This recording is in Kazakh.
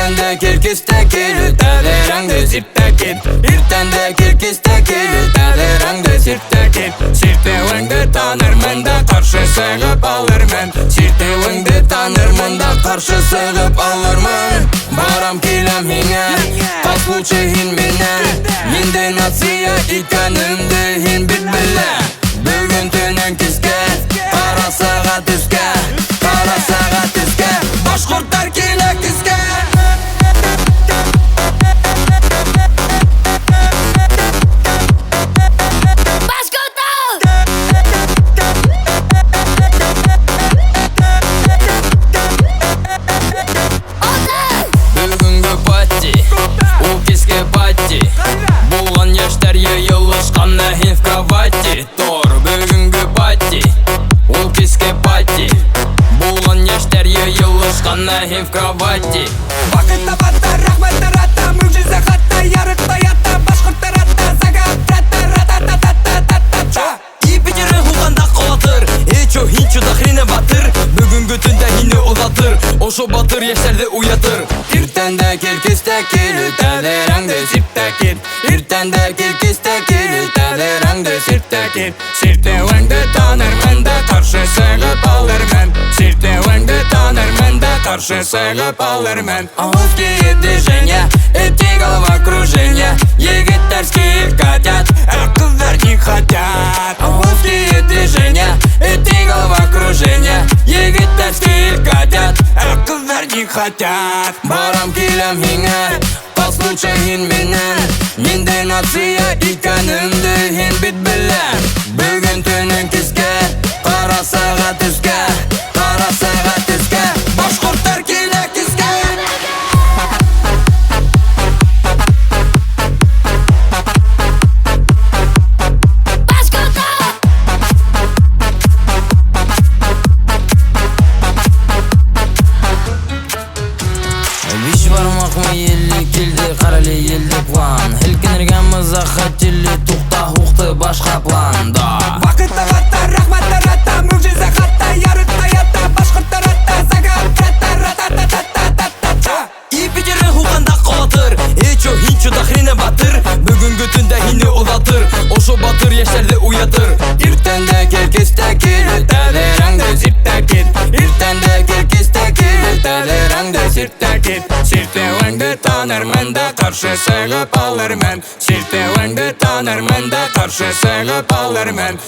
Irtende kirkiste kil, taderangde sirte kit. Irtende kirkiste kil, taderangde sirte kit. Sirtewengde tanırmın da karşı sığıp alırmın. Sirtewengde tanırmın da karşı sığıp alırmın. Baram kilem hine, kasluçı hin bine. Minde nasiye ikanımdı hin bit bile. Bugün tünün kiske, kara sağa düzke. Kara sağa düzke, başkurtlar kile kiske. Булган яшьтәр йыелышканны һин в кровати. Тор бүгүнкү пати, ул киске пати. Булган яшьтәр йыелышканны һин в кровати. Вакытта батта, рахмәттәр атта, мөгҗизә хатта, ярыкта ятта, башкорттар атта, загадратта, ратататататататача. Ипитере хуганда калатыр, эчо хинчо да хрене батыр. Бүгүнкү түндө хинне узатыр, ошо батыр яшьтәрде уятыр. Irtende kirkiste kil, taderangde sirte kit. Irtende kirkiste kil, taderangde sirte kit. Sirtewengde tanırmın da karşı sığıp alırmın. Sirtewengde tanırmın da karşı sığıp alırmın. Авузские движения, эти головокружения. Египетские хотят, а кыздар не хотят. Авузские движения, эти головокружения. Египетские хотят, а кыздар не хотят. Барам килем хиңе, каслучы хин менен. Минде нация икәнемде хин бит белән. Бүгін төнің киске, кара саға түскә. Кара саға түскә, башкорттар килә киске. Биш бармакмы елли килди, карали елди план. Хилкенерген мызак хатилли, тухта хукты башка планда. Вакытта батта, рахмәттәр атта, мөгҗизә хатта, ярыкта ятта, башкорттар атта, загадратта, рататататататача. Ипитере хуганда калатыр, эчо хинчо да хрене батыр. Бүгүнкү түндө хинне узатыр, ошо батыр яшьтәрде уятыр. Irtende kirkiste kil, taderangde sirte kit. Irtende kirkiste kil, taderangde sirte kit. Sirtewengde tanırmın da karşı sığıp alırmın. Sirtewengde tanırmın da karşı sığıp alırmın.